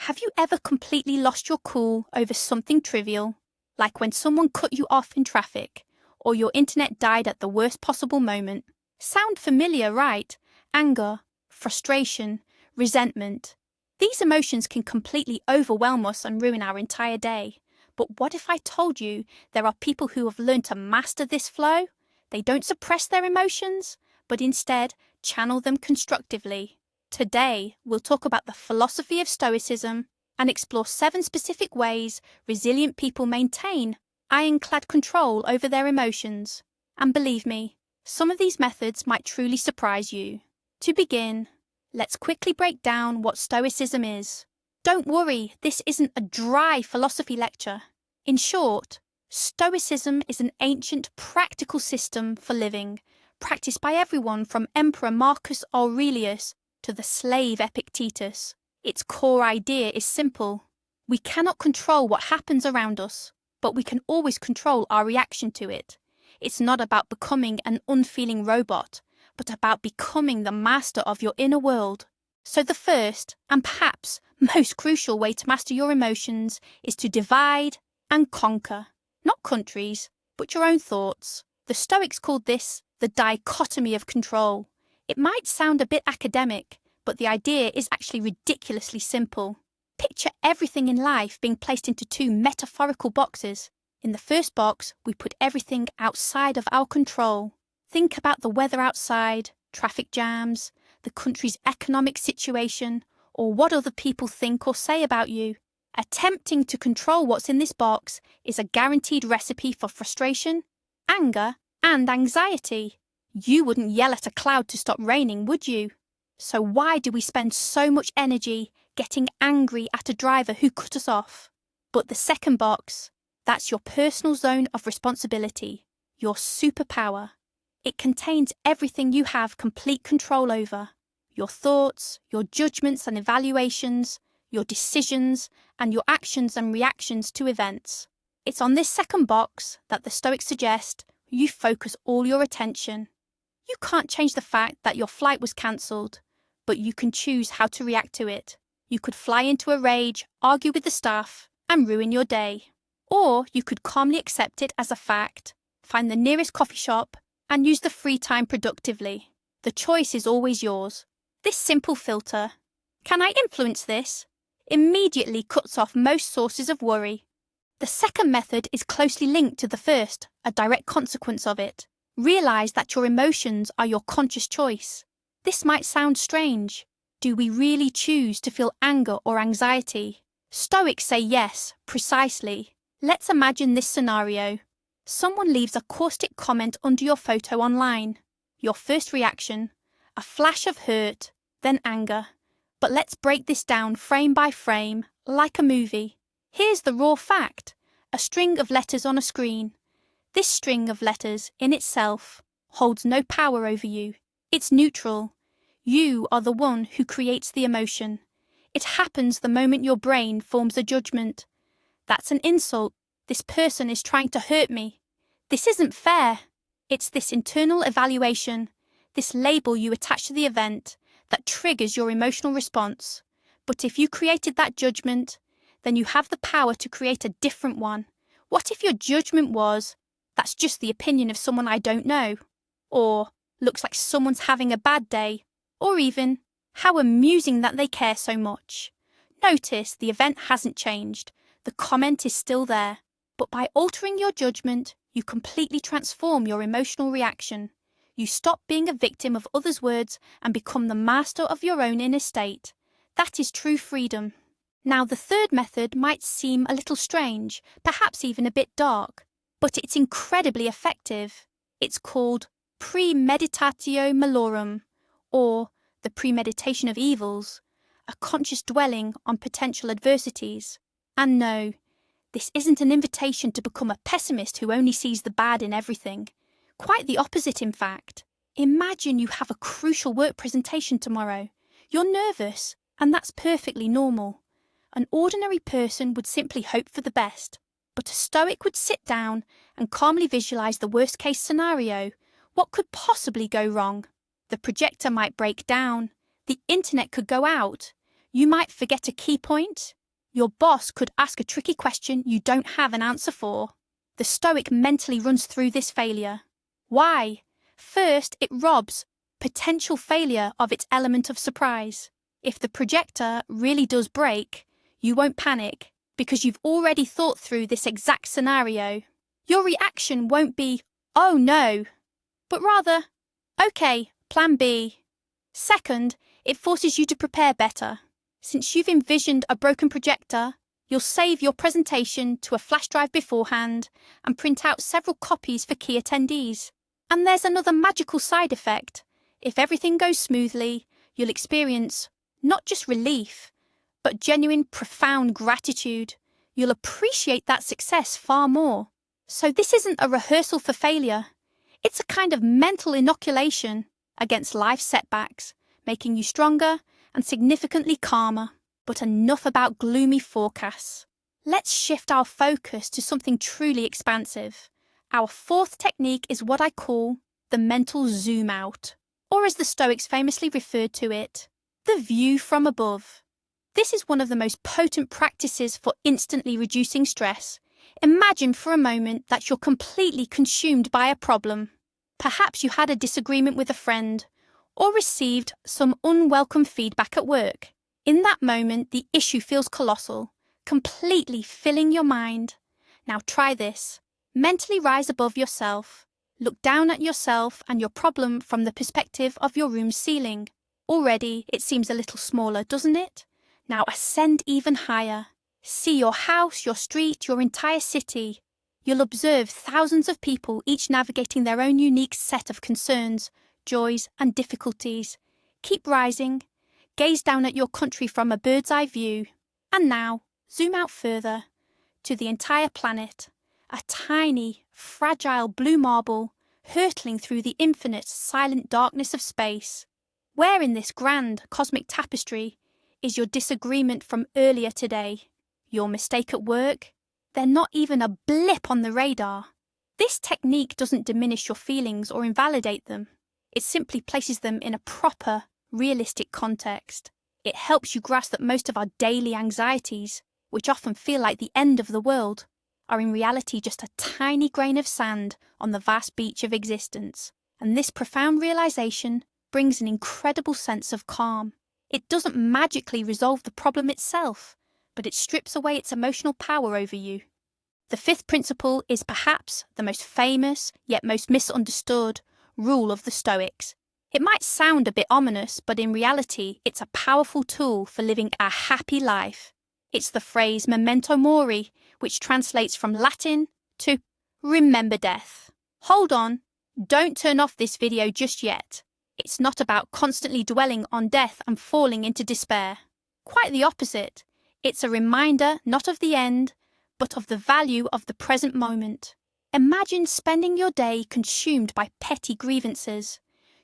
Have you ever completely lost your cool over something trivial, like when someone cut you off in traffic, or your internet died at the worst possible moment? Sound familiar, right? Anger, frustration, resentment. These emotions can completely overwhelm us and ruin our entire day. But what if I told you there are people who have learned to master this flow? They don't suppress their emotions, but instead channel them constructively. Today, we'll talk about the philosophy of Stoicism and explore 7 specific ways resilient people maintain ironclad control over their emotions. And believe me, some of these methods might truly surprise you. To begin, let's quickly break down what Stoicism is. Don't worry, this isn't a dry philosophy lecture. In short, Stoicism is an ancient, practical system for living, practiced by everyone from Emperor Marcus Aurelius to the slave Epictetus. Its core idea is simple. We cannot control what happens around us, but we can always control our reaction to it. It's not about becoming an unfeeling robot, but about becoming the master of your inner world. So the first, and perhaps most crucial way to master your emotions is to divide and conquer. Not countries, but your own thoughts. The Stoics called this the dichotomy of control. It might sound a bit academic, but the idea is actually ridiculously simple. Picture everything in life being placed into 2 metaphorical boxes. In the first box, we put everything outside of our control. Think about the weather outside, traffic jams, the country's economic situation, or what other people think or say about you. Attempting to control what's in this box is a guaranteed recipe for frustration, anger, and anxiety. You wouldn't yell at a cloud to stop raining, would you? So why do we spend so much energy getting angry at a driver who cut us off? But the second box, that's your personal zone of responsibility, your superpower. It contains everything you have complete control over. Your thoughts, your judgments and evaluations, your decisions, and your actions and reactions to events. It's on this second box that the Stoics suggest you focus all your attention. You can't change the fact that your flight was cancelled, but you can choose how to react to it. You could fly into a rage, argue with the staff, and ruin your day. Or you could calmly accept it as a fact, find the nearest coffee shop, and use the free time productively. The choice is always yours. This simple filter, "Can I influence this?" immediately cuts off most sources of worry. The second method is closely linked to the first, a direct consequence of it. Realize that your emotions are your conscious choice. This might sound strange. Do we really choose to feel anger or anxiety? Stoics say yes, precisely. Let's imagine this scenario. Someone leaves a caustic comment under your photo online. Your first reaction, a flash of hurt, then anger. But let's break this down frame by frame, like a movie. Here's the raw fact, a string of letters on a screen. This string of letters, in itself, holds no power over you. It's neutral. You are the one who creates the emotion. It happens the moment your brain forms a judgment. That's an insult. This person is trying to hurt me. This isn't fair. It's this internal evaluation, this label you attach to the event, that triggers your emotional response. But if you created that judgment, then you have the power to create a different one. What if your judgment was, "That's just the opinion of someone I don't know," or "Looks like someone's having a bad day," or even, "How amusing that they care so much." Notice the event hasn't changed. The comment is still there. But by altering your judgment, you completely transform your emotional reaction. You stop being a victim of others' words and become the master of your own inner state. That is true freedom. Now, the third method might seem a little strange, perhaps even a bit dark, but it's incredibly effective. It's called premeditatio malorum, or the premeditation of evils, a conscious dwelling on potential adversities. And no, this isn't an invitation to become a pessimist who only sees the bad in everything. Quite the opposite, in fact. Imagine you have a crucial work presentation tomorrow. You're nervous, and that's perfectly normal. An ordinary person would simply hope for the best, but a Stoic would sit down and calmly visualize the worst-case scenario. What could possibly go wrong? The projector might break down. The internet could go out. You might forget a key point. Your boss could ask a tricky question you don't have an answer for. The Stoic mentally runs through this failure. Why? First, it robs potential failure of its element of surprise. If the projector really does break, you won't panic because you've already thought through this exact scenario. Your reaction won't be, "Oh no," but rather, "Okay, plan B." Second, it forces you to prepare better. Since you've envisioned a broken projector, you'll save your presentation to a flash drive beforehand and print out several copies for key attendees. And there's another magical side effect. If everything goes smoothly, you'll experience not just relief, but genuine, profound gratitude. You'll appreciate that success far more. So this isn't a rehearsal for failure. It's a kind of mental inoculation against life's setbacks, making you stronger and significantly calmer. But enough about gloomy forecasts. Let's shift our focus to something truly expansive. Our fourth technique is what I call the mental zoom out, or as the Stoics famously referred to it, the view from above. This is one of the most potent practices for instantly reducing stress. Imagine for a moment that you're completely consumed by a problem. Perhaps you had a disagreement with a friend, or received some unwelcome feedback at work. In that moment, the issue feels colossal, completely filling your mind. Now try this. Mentally rise above yourself. Look down at yourself and your problem from the perspective of your room's ceiling. Already, it seems a little smaller, doesn't it? Now ascend even higher. See your house, your street, your entire city. You'll observe thousands of people, each navigating their own unique set of concerns, joys, and difficulties. Keep rising. Gaze down at your country from a bird's eye view. And now, zoom out further to the entire planet. A tiny, fragile blue marble hurtling through the infinite, silent darkness of space. Where in this grand cosmic tapestry is your disagreement from earlier today? Your mistake at work? They're not even a blip on the radar. This technique doesn't diminish your feelings or invalidate them. It simply places them in a proper, realistic context. It helps you grasp that most of our daily anxieties, which often feel like the end of the world, are in reality just a tiny grain of sand on the vast beach of existence. And this profound realization brings an incredible sense of calm. It doesn't magically resolve the problem itself, but it strips away its emotional power over you. The fifth principle is perhaps the most famous, yet most misunderstood, rule of the Stoics. It might sound a bit ominous, but in reality, it's a powerful tool for living a happy life. It's the phrase memento mori, which translates from Latin to remember death. Hold on, don't turn off this video just yet. It's not about constantly dwelling on death and falling into despair. Quite the opposite. It's a reminder not of the end, but of the value of the present moment. Imagine spending your day consumed by petty grievances.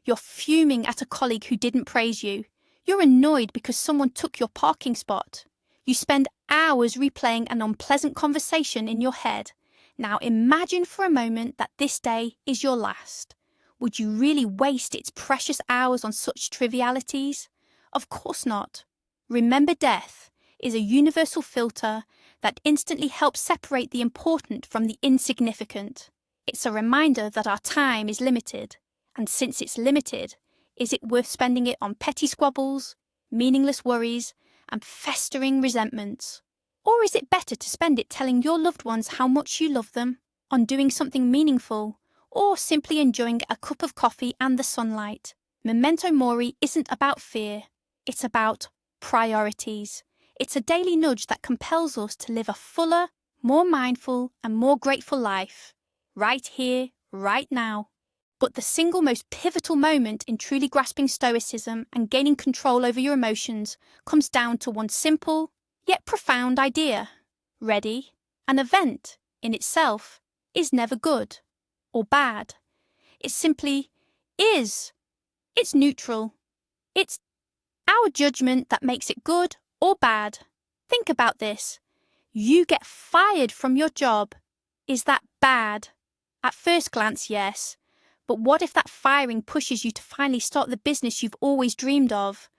You're fuming at a colleague who didn't praise you. You're annoyed because someone took your parking spot. You spend hours replaying an unpleasant conversation in your head. Now imagine for a moment that this day is your last. Would you really waste its precious hours on such trivialities? Of course not. Remember death is a universal filter that instantly helps separate the important from the insignificant. It's a reminder that our time is limited, and since it's limited, is it worth spending it on petty squabbles, meaningless worries, and festering resentments? Or is it better to spend it telling your loved ones how much you love them, on doing something meaningful, or simply enjoying a cup of coffee and the sunlight? Memento mori isn't about fear, it's about priorities. It's a daily nudge that compels us to live a fuller, more mindful, and more grateful life, right here, right now. But the single most pivotal moment in truly grasping Stoicism and gaining control over your emotions comes down to one simple, yet profound idea. Ready? An event, in itself, is never good or bad. It simply is. It's neutral. It's our judgment that makes it good or bad. Think about this. You get fired from your job. Is that bad? At first glance, yes. But what if that firing pushes you to finally start the business you've always dreamed of?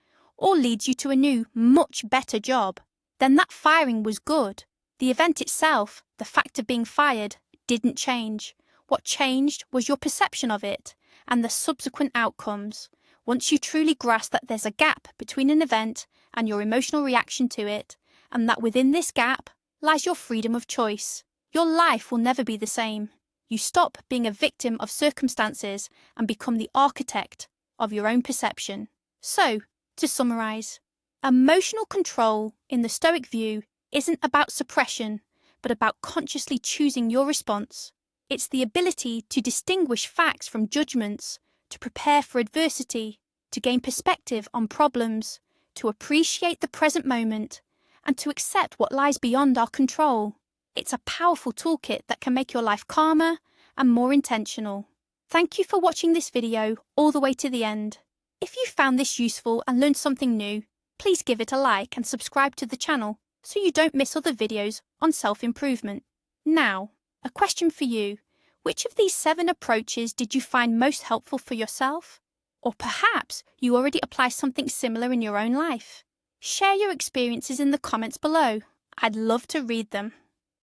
or leads you to a new, much better job, then that firing was good. The event itself, the fact of being fired, didn't change. What changed was your perception of it and the subsequent outcomes. Once you truly grasp that there's a gap between an event and your emotional reaction to it, and that within this gap lies your freedom of choice, your life will never be the same. You stop being a victim of circumstances and become the architect of your own perception. So, to summarize, emotional control in the Stoic view isn't about suppression, but about consciously choosing your response. It's the ability to distinguish facts from judgments, to prepare for adversity, to gain perspective on problems, to appreciate the present moment, and to accept what lies beyond our control. It's a powerful toolkit that can make your life calmer and more intentional. Thank you for watching this video all the way to the end. If you found this useful and learned something new, please give it a like and subscribe to the channel so you don't miss other videos on self-improvement. Now, a question for you. Which of these 7 approaches did you find most helpful for yourself? Or perhaps you already apply something similar in your own life? Share your experiences in the comments below. I'd love to read them.